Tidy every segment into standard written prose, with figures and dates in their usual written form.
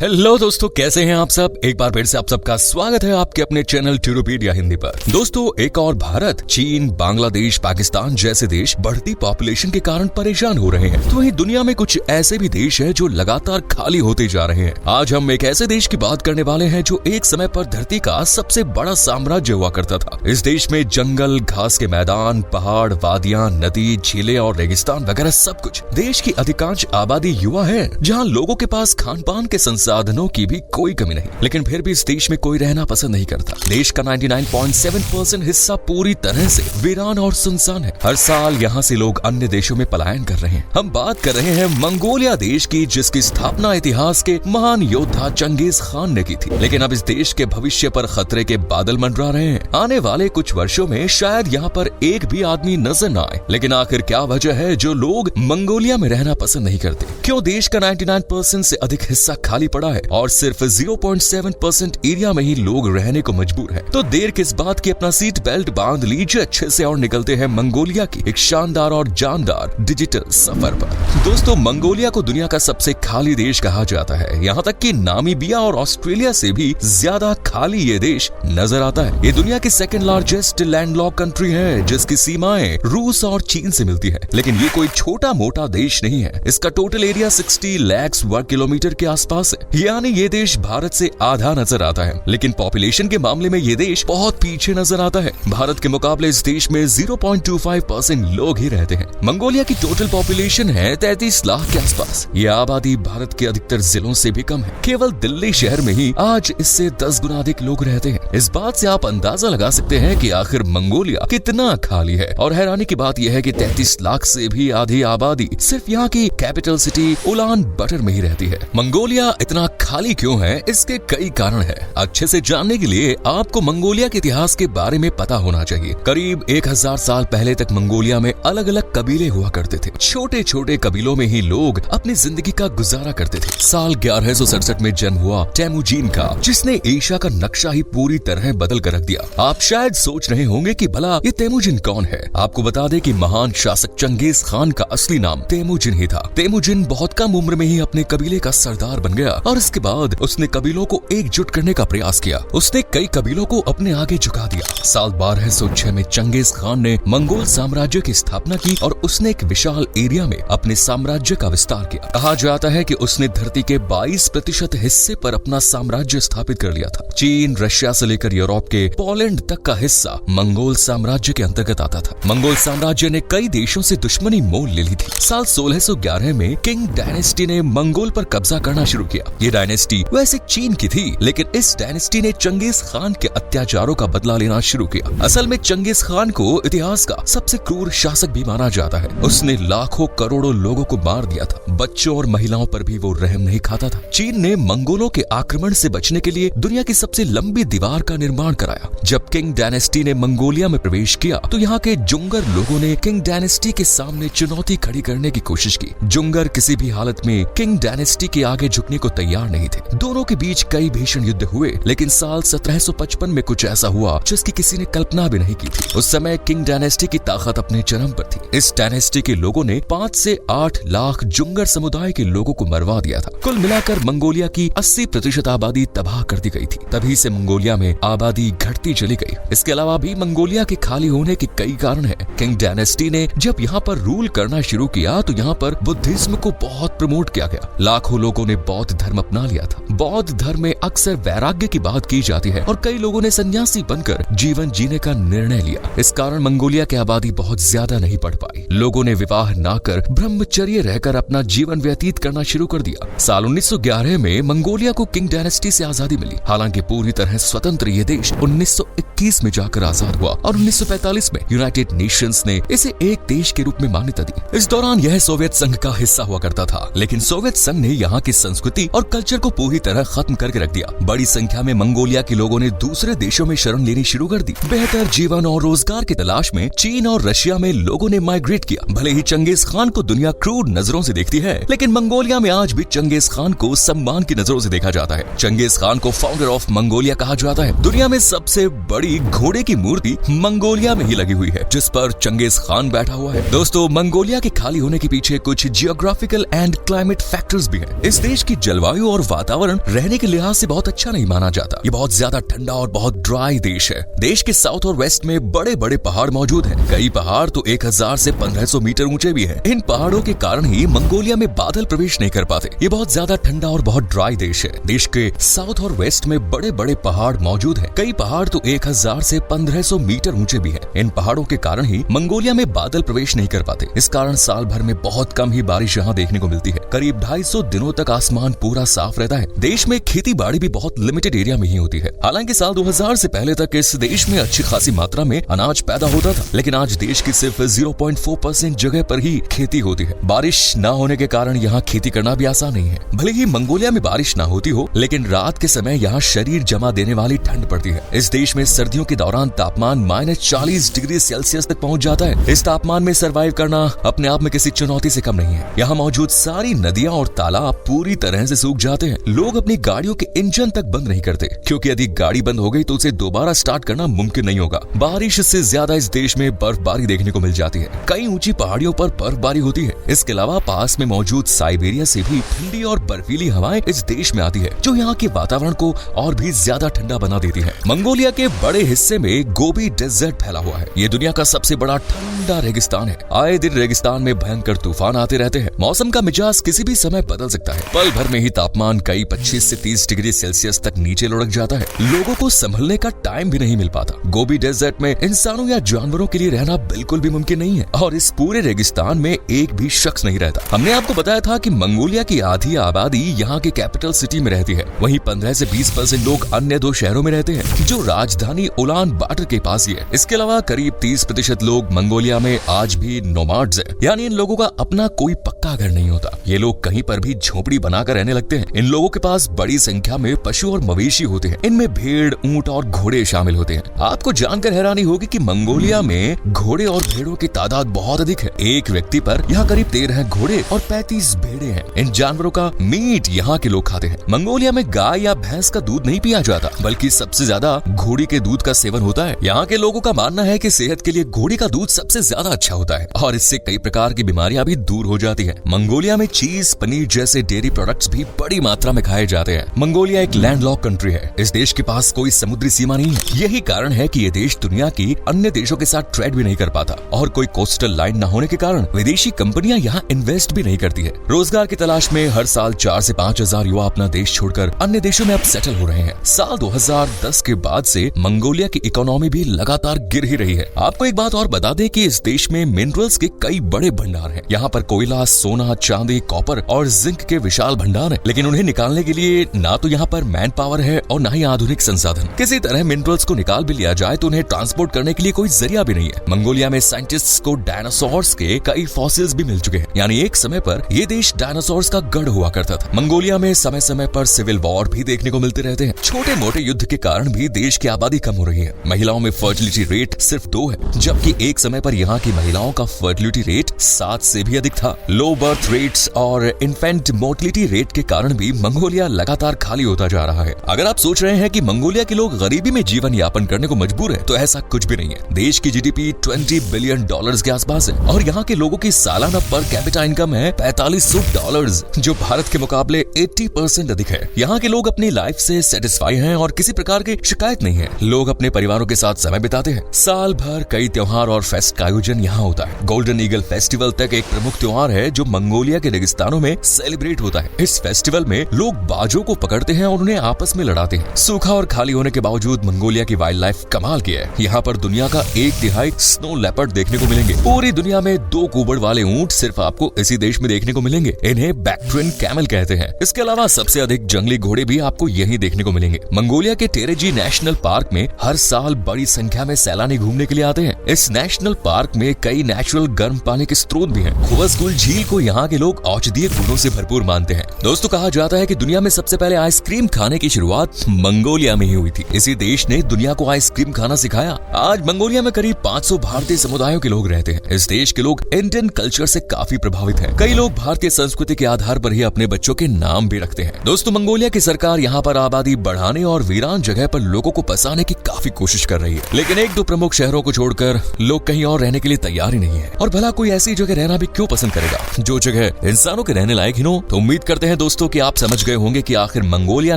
Hello दोस्तों, कैसे हैं आप सब। एक बार फिर से आप सबका स्वागत है आपके अपने चैनल ट्यूरोपीडिया हिंदी पर। दोस्तों, एक और भारत, चीन, बांग्लादेश, पाकिस्तान जैसे देश बढ़ती पॉपुलेशन के कारण परेशान हो रहे हैं। तो वहीं दुनिया में कुछ ऐसे भी देश हैं जो लगातार खाली होते जा रहे हैं। आज हम एक ऐसे देश की बात करने वाले हैं जो एक समय पर धरती का सबसे बड़ा साम्राज्य हुआ करता था। इस देश में जंगल, घास के मैदान, पहाड़, वादियां, नदी, झीलें और रेगिस्तान वगैरह सब कुछ। देश की अधिकांश आबादी युवा है, जहाँ लोगों के पास खान पान के संसाधनों की भी कोई कमी नहीं, लेकिन फिर भी इस देश में कोई रहना पसंद नहीं करता। देश का 99.7% हिस्सा पूरी तरह से वीरान और सुनसान है। हर साल यहाँ से लोग अन्य देशों में पलायन कर रहे हैं। हम बात कर रहे हैं मंगोलिया देश की, जिसकी स्थापना इतिहास के महान योद्धा चंगेज खान ने की थी। लेकिन अब इस देश के भविष्य पर खतरे के बादल मंडरा रहे हैं। आने वाले कुछ वर्षों में शायद यहाँ पर एक भी आदमी नजर न आए। लेकिन आखिर क्या वजह है जो लोग मंगोलिया में रहना पसंद नहीं करते? क्यों देश का 99% से अधिक हिस्सा खाली पड़ा है और सिर्फ 0.7% एरिया में ही लोग रहने को मजबूर हैं? तो देर किस बात की, अपना सीट बेल्ट बांध लीजिए अच्छे से और निकलते हैं मंगोलिया की एक शानदार और जानदार डिजिटल सफर पर। दोस्तों, मंगोलिया को दुनिया का सबसे खाली देश कहा जाता है। यहाँ तक कि नामीबिया और ऑस्ट्रेलिया से भी ज्यादा खाली ये देश नजर आता है। ये दुनिया की सेकंड लार्जेस्ट लैंडलॉक कंट्री है, जिसकी सीमाएं रूस और चीन से मिलती है। लेकिन ये कोई छोटा मोटा देश नहीं है। इसका टोटल एरिया 60 लाख वर्ग किलोमीटर के आसपास है, यानी ये देश भारत से आधा नजर आता है। लेकिन पॉपुलेशन के मामले में ये देश बहुत पीछे नजर आता है। भारत के मुकाबले इस देश में 0.25% लोग ही रहते हैं। मंगोलिया की टोटल पॉपुलेशन है 33 लाख के आसपास। ये आबादी भारत के अधिकतर जिलों से भी कम है। केवल दिल्ली शहर में ही आज इससे 10 गुना अधिक लोग रहते हैं। इस बात से आप अंदाजा लगा सकते हैं कि आखिर मंगोलिया कितना खाली है। और हैरानी की बात यह है कि 33 लाख से भी आधी आबादी सिर्फ यहाँ की कैपिटल सिटी उलान बटर में ही रहती है। मंगोलिया इतना खाली क्यों है? इसके कई कारण है। अच्छे से जानने के लिए आपको मंगोलिया के इतिहास के बारे में पता होना चाहिए। करीब 1000 साल पहले तक मंगोलिया में अलग अलग कबीले हुआ करते थे। छोटे छोटे कबीलों में ही लोग अपनी जिंदगी का गुजारा करते थे। साल 1167 में जन्म हुआ तेमुजिन का, जिसने एशिया का नक्शा ही पूरी तरह बदल कर रख दिया। आप शायद सोच रहे होंगे कि भला ये तेमुजिन कौन है। आपको बता दें कि महान शासक चंगेज खान का असली नाम तेमुजिन ही था। तेमुजिन बहुत कम उम्र में ही अपने कबीले का सरदार बन गया और इसके बाद उसने कबीलों को एकजुट करने का प्रयास किया। उसने कई कबीलों को अपने आगे झुका दिया। साल 1206 में चंगेज खान ने मंगोल साम्राज्य की स्थापना की और उसने एक विशाल एरिया में अपने साम्राज्य का विस्तार किया। कहा जाता है कि उसने धरती के 22% हिस्से पर अपना साम्राज्य स्थापित कर लिया था। चीन, रशिया से लेकर यूरोप के पोलैंड तक का हिस्सा मंगोल साम्राज्य के अंतर्गत आता था। मंगोल साम्राज्य ने कई देशों से दुश्मनी मोल ले ली थी। साल 1611 में किंग डायनेस्टी ने मंगोल पर कब्जा करना शुरू किया। ये डायनेस्टी वैसे चीन की थी, लेकिन इस डायनेस्टी ने चंगेज खान के अत्याचारों का बदला लेना शुरू किया। असल में चंगेज खान को इतिहास का सबसे क्रूर शासक भी माना जाता है। उसने लाखों करोड़ों लोगों को मार दिया था। बच्चों और महिलाओं पर भी वो रहम नहीं खाता था। चीन ने मंगोलों के आक्रमण से बचने के लिए दुनिया की सबसे लंबी दीवार का निर्माण कराया। जब किंग डायनेस्टी ने मंगोलिया में प्रवेश किया तो यहाँ के जुंगर लोगों ने किंग डायनेस्टी के सामने चुनौती खड़ी करने की कोशिश की। जुंगर किसी भी हालत में किंग डायनेस्टी के आगे झुकने को तैयार नहीं थे। दोनों के बीच कई भीषण युद्ध हुए, लेकिन साल 1755 में कुछ ऐसा हुआ जिसकी किसी ने कल्पना भी नहीं की थी। उस समय किंग डायनेस्टी की ताकत अपने चरम पर थी। इस डायनेस्टी के लोगों ने 5 से 8 लाख जुंगर समुदाय के लोगों को मरवा दिया था। कुल मिलाकर मंगोलिया की 80% आबादी तबाह कर दी गई थी। तभी से मंगोलिया में आबादी घटती चली गई। इसके अलावा भी मंगोलिया के खाली होने के कई कारण है। किंग डायनेस्टी ने जब यहाँ पर रूल करना शुरू किया तो यहाँ पर बुद्धिज्म को बहुत प्रमोट किया गया। लाखों लोगों ने बौद्ध धर्म अपना लिया था। बौद्ध धर्म में अक्सर वैराग्य की बात की जाती है और कई लोगों ने सन्यासी बनकर जीवन जीने का निर्णय लिया। इस कारण मंगोलिया की आबादी बहुत ज्यादा नहीं बढ़ पाई। लोगों ने विवाह ना कर ब्रह्मचर्य रहकर अपना जीवन व्यतीत करना शुरू कर दिया। साल 1911 में मंगोलिया को किंग डायनेस्टी से आजादी मिली। हालांकि पूरी तरह स्वतंत्र ये देश 1921 में जाकर आजाद हुआ और 1945 में यूनाइटेड नेशंस ने इसे एक देश के रूप में मान्यता दी। इस दौरान यह सोवियत संघ का हिस्सा हुआ करता था, लेकिन सोवियत संघ ने यहाँ की संस्कृति और कल्चर को पूरी तरह खत्म करके रख दिया। बड़ी संख्या में मंगोलिया के लोगों ने दूसरे देशों में शरण लेनी शुरू कर दी। बेहतर जीवन और रोजगार की तलाश में चीन और रशिया में लोगों ने माइग्रेट किया। भले ही चंगेज खान को दुनिया क्रूर नजरों से देखती है, लेकिन मंगोलिया में आज भी चंगेज खान को सम्मान की नजरों से देखा जाता है। चंगेज खान को फाउंडर ऑफ मंगोलिया कहा जाता है। दुनिया में सबसे बड़ी घोड़े की मूर्ति मंगोलिया में ही लगी हुई है, जिस पर चंगेज खान बैठा हुआ है। दोस्तों, मंगोलिया के खाली होने के पीछे कुछ जियोग्राफिकल एंड क्लाइमेट फैक्टर्स भी हैं। इस देश की जलवायु जलवायु और वातावरण रहने के लिहाज से बहुत अच्छा नहीं माना जाता। ये बहुत ज्यादा ठंडा और बहुत ड्राई देश है। देश के साउथ और वेस्ट में बड़े बड़े पहाड़ मौजूद हैं। कई पहाड़ तो 1000 से 1500 मीटर ऊंचे भी हैं। इन पहाड़ों के कारण ही मंगोलिया में बादल प्रवेश नहीं कर पाते। ये बहुत ज्यादा ठंडा और बहुत ड्राई देश है। देश के साउथ और वेस्ट में बड़े बड़े पहाड़ मौजूद हैं। कई पहाड़ तो 1000 से 1500 मीटर ऊंचे भी हैं। इन पहाड़ों के कारण ही मंगोलिया में बादल प्रवेश नहीं कर पाते। इस कारण साल भर में बहुत कम ही बारिश यहाँ देखने को मिलती है। करीब 250 दिनों तक आसमान पूरा साफ रहता है। देश में खेती बाड़ी भी बहुत लिमिटेड एरिया में ही होती है। हालांकि साल 2000 से पहले तक इस देश में अच्छी खासी मात्रा में अनाज पैदा होता था, लेकिन आज देश की सिर्फ 0.4% जगह पर ही खेती होती है। बारिश न होने के कारण यहाँ खेती करना भी आसान नहीं है। भले ही मंगोलिया में बारिश न होती हो, लेकिन रात के समय यहाँ शरीर जमा देने वाली ठंड पड़ती है। इस देश में सर्दियों के दौरान तापमान -40 डिग्री सेल्सियस तक पहुँच जाता है। इस तापमान में सर्वाइव करना अपने आप में किसी चुनौती से कम नहीं है। यहाँ मौजूद सारी नदियाँ और तालाब पूरी तरह से सूख जाते हैं। लोग अपनी गाड़ियों के इंजन तक बंद नहीं करते, क्योंकि यदि गाड़ी बंद हो गई तो उसे दोबारा स्टार्ट करना मुमकिन नहीं होगा। बारिश से ज्यादा इस देश में बर्फबारी देखने को मिल जाती है। कई ऊंची पहाड़ियों पर बर्फबारी होती है। इसके अलावा पास में मौजूद साइबेरिया से भी ठंडी और बर्फीली हवाएं इस देश में आती है, जो यहाँ के वातावरण को और भी ज्यादा ठंडा बना देती है। मंगोलिया के बड़े हिस्से में गोबी डेजर्ट फैला हुआ है। ये दुनिया का सबसे बड़ा ठंडा रेगिस्तान है। आए दिन रेगिस्तान में भयंकर तूफान आते रहते हैं। मौसम का मिजाज किसी भी समय बदल सकता है। पल भर में ही तापमान कई 25 से 30 डिग्री सेल्सियस तक नीचे लुढ़क जाता है। लोगों को संभलने का टाइम भी नहीं मिल पाता। गोबी डेजर्ट में इंसानों या जानवरों के लिए रहना बिल्कुल भी मुमकिन नहीं है, और इस पूरे रेगिस्तान में एक भी शख्स नहीं रहता। हमने आपको बताया था कि मंगोलिया की आधी आबादी यहाँ के कैपिटल सिटी में रहती है। वहीं 15 से 20% लोग अन्य 2 शहरों में रहते हैं, जो राजधानी उलान बाटर के पास ही है। इसके अलावा करीब 30% लोग मंगोलिया में आज भी नोमाड्स हैं, यानी इन लोगों का अपना कोई पक्का घर नहीं होता। ये लोग कहीं पर भी झोपड़ी बनाकर रहने लगते हैं। इन लोगों के पास बड़ी संख्या में पशु और मवेशी होते हैं। इनमें भेड़, ऊंट और घोड़े शामिल होते हैं। आपको जानकर हैरानी होगी कि मंगोलिया में घोड़े और भेड़ों की तादाद बहुत अधिक है। एक व्यक्ति पर यहाँ करीब 13 घोड़े और 35 भेड़े हैं। इन जानवरों का मीट यहाँ के लोग खाते हैं। मंगोलिया में गाय या भैंस का दूध नहीं पिया जाता, बल्कि सबसे ज्यादा घोड़ी के दूध का सेवन होता है। यहाँ के लोगों का मानना है कि सेहत के लिए घोड़ी का दूध सबसे ज्यादा अच्छा होता है, और इससे कई प्रकार की बीमारियां भी दूर हो जाती है। मंगोलिया में चीज, पनीर जैसे डेयरी प्रोडक्ट्स भी बड़ी मात्रा में खाए जाते हैं। मंगोलिया एक लैंडलॉक कंट्री है। इस देश के पास कोई समुद्री सीमा नहीं है। यही कारण है कि ये देश दुनिया की अन्य देशों के साथ ट्रेड भी नहीं कर पाता, और कोई कोस्टल लाइन न होने के कारण विदेशी कंपनियां यहाँ इन्वेस्ट भी नहीं करती है। रोजगार की तलाश में हर साल 4 से 5 हजार युवा अपना देश छोड़कर अन्य देशों में अब सेटल हो रहे हैं। साल 2010 के बाद से मंगोलिया की इकोनॉमी भी लगातार गिर ही रही है। आपको एक बात और बता दें कि इस देश में मिनरल्स के कई बड़े भंडार हैं। यहाँ पर कोयला, सोना, चांदी, कॉपर और जिंक के विशाल भंडार हैं, लेकिन उन्हें निकालने के लिए ना तो यहाँ पर मैन पावर है और ना ही आधुनिक संसाधन। किसी तरह मिनरल्स को निकाल भी लिया जाए तो उन्हें ट्रांसपोर्ट करने के लिए कोई जरिया भी नहीं है। मंगोलिया में साइंटिस्ट्स को डायनासोर्स के कई फॉसिल्स भी मिल चुके हैं, यानी एक समय पर ये देश डायनासोर्स का गढ़ हुआ करता था। मंगोलिया में समय समय पर सिविल वॉर भी देखने को मिलते रहते हैं। छोटे मोटे युद्ध के कारण भी देश की आबादी कम हो रही है। महिलाओं में फर्टिलिटी रेट सिर्फ 2 है, जबकि एक समय पर यहाँ की महिलाओं का फर्टिलिटी रेट 7 से भी अधिक था। लो बर्थ रेट्स और इन्फेंट मोर्टिलिटी रेट के कारण भी मंगोलिया लगातार खाली होता जा रहा है। अगर आप सोच रहे हैं कि मंगोलिया के लोग गरीबी में जीवन यापन करने को मजबूर हैं, तो ऐसा कुछ भी नहीं है। देश की जीडीपी $20 बिलियन के आसपास है, और यहाँ के लोगों की सालाना पर कैपिटा इनकम है $4500, जो भारत के मुकाबले 80% अधिक है। यहाँ के लोग अपनी लाइफ से सेटिस्फाई हैं और किसी प्रकार की शिकायत नहीं है। लोग अपने परिवारों के साथ समय बिताते हैं। साल भर कई त्योहार और फेस्ट का आयोजन यहाँ होता है। गोल्डन ईगल फेस्टिवल तक एक प्रमुख त्योहार है, जो मंगोलिया के रेगिस्तानों में सेलिब्रेट होता है। इस फेस्टिवल में लोग बाजों को पकड़ते हैं और उन्हें आपस में लड़ाते हैं। सूखा और खाली होने के बावजूद मंगोलिया की वाइल्ड लाइफ कमाल की है। यहाँ पर दुनिया का 1/3 स्नो लेपर्ड देखने को मिलेंगे। पूरी दुनिया में 2 कुबड़ वाले ऊंट सिर्फ आपको इसी देश में देखने को मिलेंगे। इन्हें बैक्ट्रियन कैमल कहते हैं। इसके अलावा सबसे अधिक जंगली घोड़े भी आपको यहीं देखने को मिलेंगे। मंगोलिया के टेरेजी नेशनल पार्क में हर साल बड़ी संख्या में सैलानी घूमने के लिए आते हैं। इस नेशनल पार्क में कई नेचुरल गर्म पानी के स्रोत भी हैं। खुवसकुल झील को यहाँ के लोग औषधीय गुणों से भरपूर मानते हैं। दोस्तों, कहा जाता है कि दुनिया में सबसे पहले आइसक्रीम खाने की शुरुआत मंगोलिया में ही हुई थी। इसी देश ने दुनिया को आइसक्रीम खाना सिखाया। आज मंगोलिया में करीब 500 भारतीय समुदायों के लोग रहते हैं। इस देश के लोग इंडियन कल्चर से काफी प्रभावित हैं। कई लोग भारतीय संस्कृति के आधार पर ही अपने बच्चों के नाम भी रखते हैं। दोस्तों, मंगोलिया की सरकार यहाँ पर आबादी बढ़ाने और वीरान जगह पर लोगों को बसाने की काफी कोशिश कर रही है, लेकिन 1-2 प्रमुख शहरों को छोड़कर लोग कहीं और रहने के लिए तैयार ही नहीं है। और भला कोई ऐसी जगह रहना भी क्यों पसंद करेगा जो जगह इंसानों के रहने लायक ही हो। तो उम्मीद करते हैं दोस्तों दोस्तों कि आप समझ गए होंगे कि आखिर मंगोलिया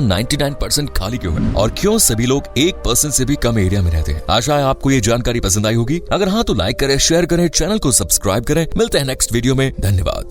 99% खाली क्यों है और क्यों सभी लोग 1% से भी कम एरिया में रहते हैं। आशा है आपको ये जानकारी पसंद आई होगी। अगर हाँ तो लाइक करें, शेयर करें, चैनल को सब्सक्राइब करें। मिलते हैं नेक्स्ट वीडियो में। धन्यवाद।